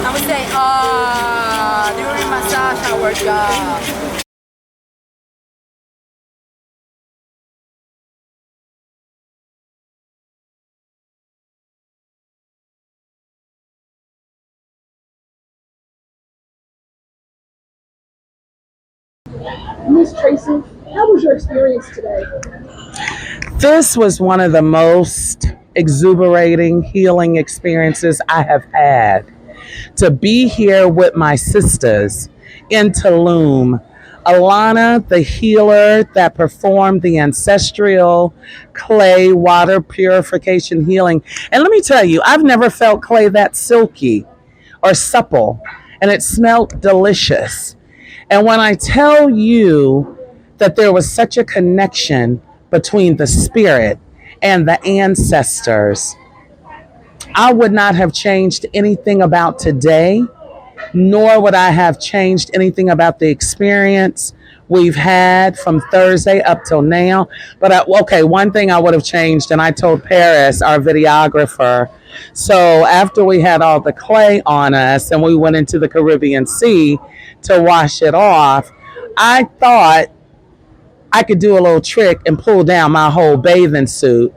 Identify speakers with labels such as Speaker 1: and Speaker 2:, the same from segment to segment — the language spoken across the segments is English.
Speaker 1: I would say, during massage, I work.
Speaker 2: Miss Tracy, how was your experience today?
Speaker 3: This was one of the most exuberating healing experiences I have had. To be here with my sisters in Tulum, Alana, the healer that performed the ancestral clay water purification healing. And let me tell you, I've never felt clay that silky or supple, and it smelled delicious. And when I tell you that there was such a connection between the spirit and the ancestors, I would not have changed anything about today, nor would I have changed anything about the experience we've had from Thursday up till now. But okay, one thing I would have changed, and I told Paris, our videographer, so after we had all the clay on us and we went into the Caribbean Sea to wash it off, I thought I could do a little trick and pull down my whole bathing suit.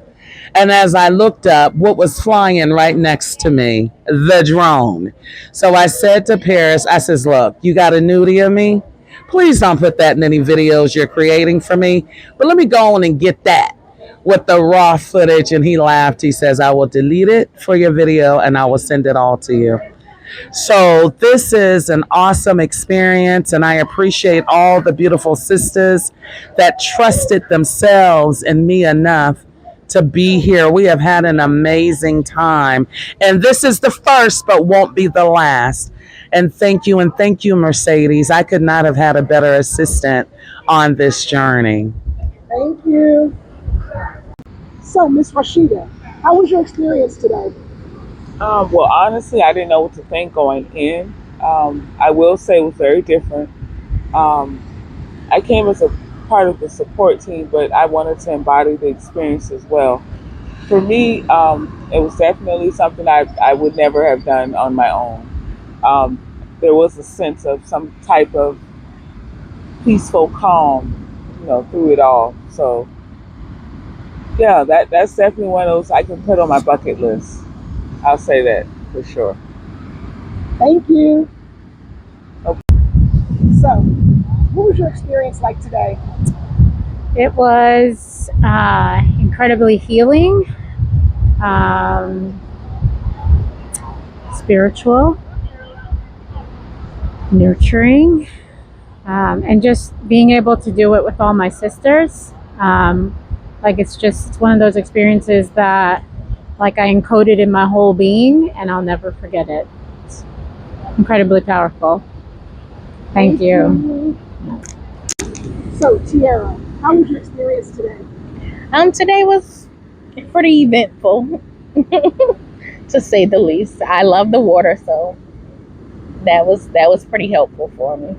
Speaker 3: And as I looked up, what was flying right next to me? The drone. So I said to Paris, I says, look, you got a nudie of me? Please don't put that in any videos you're creating for me. But let me go on and get that with the raw footage. And he laughed. He says, I will delete it for your video and I will send it all to you. So this is an awesome experience, and I appreciate all the beautiful sisters that trusted themselves and me enough to be here. We have had an amazing time, and this is the first but won't be the last. And thank you, Mercedes. I could not have had a better assistant on this journey.
Speaker 2: Thank you. So, Miss Rashida, how was your experience today?
Speaker 4: Well, honestly, I didn't know what to think going in. I will say it was very different. I came as a part of the support team, but I wanted to embody the experience as well. For me, it was definitely something I would never have done on my own. There was a sense of some type of peaceful calm, through it all. So, yeah, that's definitely one of those I can put on my bucket list. I'll say that for sure.
Speaker 2: Thank you.
Speaker 4: Okay.
Speaker 2: So, what was your experience like today?
Speaker 5: It was incredibly healing, spiritual, nurturing, and just being able to do it with all my sisters. It's just one of those experiences that I encoded in my whole being, and I'll never forget it. It's incredibly powerful. Thank you.
Speaker 2: So, Tiara, how was your experience today?
Speaker 6: Today was pretty eventful, to say the least. I love the water, so that was pretty helpful for me.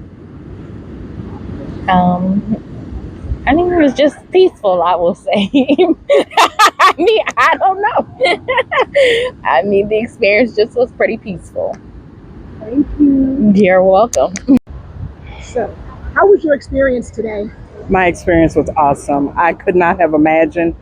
Speaker 6: I think it was just peaceful, I will say. I don't know. The experience just was pretty peaceful.
Speaker 2: Thank you.
Speaker 6: You're welcome.
Speaker 2: So, how was your experience today?
Speaker 7: My experience was awesome. I could not have imagined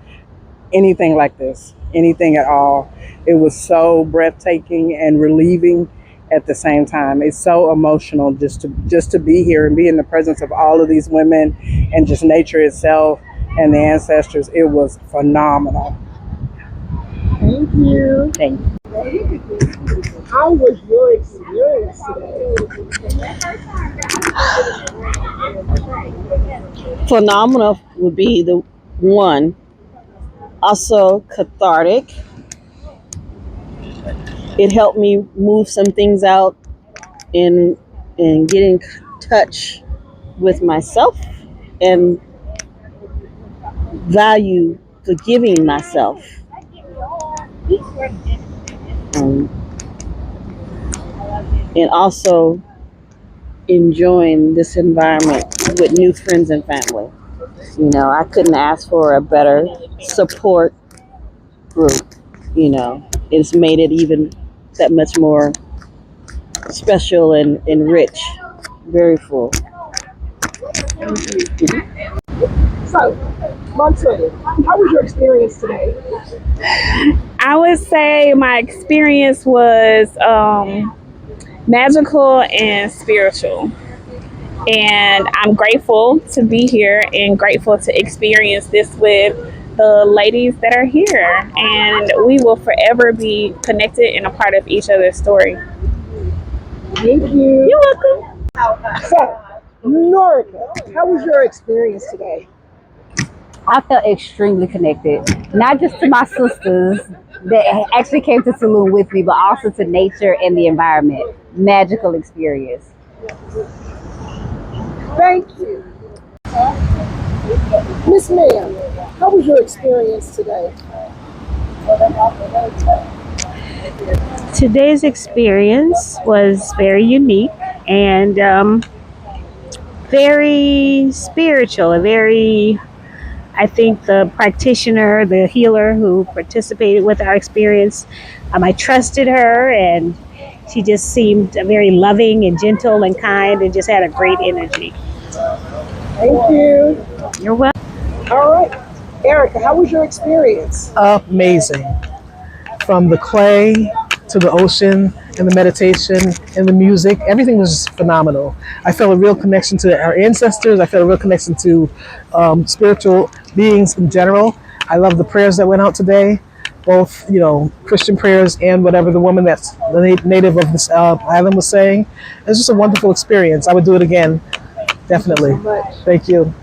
Speaker 7: anything like this, anything at all. It was so breathtaking and relieving at the same time. It's so emotional just to be here and be in the presence of all of these women and just nature itself and the ancestors. It was phenomenal.
Speaker 2: Thank you.
Speaker 7: Thank you.
Speaker 2: How was your experience today?
Speaker 8: Phenomenal would be the one. Also cathartic. It helped me move some things out and get in touch with myself and value forgiving myself. And also enjoying this environment with new friends and family. I couldn't ask for a better support group. It's made it even that much more special and rich, very full.
Speaker 2: So, Monsoon, how was your experience today?
Speaker 9: I would say my experience was magical and spiritual. And I'm grateful to be here and grateful to experience this with the ladies that are here. And we will forever be connected and a part of each other's story.
Speaker 2: Thank you.
Speaker 9: You're welcome.
Speaker 2: So, Norica, how was your experience today?
Speaker 10: I felt extremely connected, not just to my sisters that actually came to Tulum with me, but also to nature and the environment. Magical experience.
Speaker 2: Thank you. Miss Ma'am, how was your experience today?
Speaker 11: Today's experience was very unique and very spiritual, I think the practitioner, the healer who participated with our experience, I trusted her, and she just seemed very loving and gentle and kind and just had a great energy.
Speaker 2: Thank you.
Speaker 11: You're welcome.
Speaker 2: All right. Erica, how was your experience?
Speaker 12: Amazing. From the clay to the ocean and the meditation and the music, everything was just phenomenal. I felt a real connection to our ancestors. I felt a real connection to spiritual beings in general. I love the prayers that went out today, both Christian prayers and whatever the woman that's the native of this island was saying. It was just a wonderful experience. I would do it again, definitely.
Speaker 2: Thank you so much.
Speaker 12: Thank you.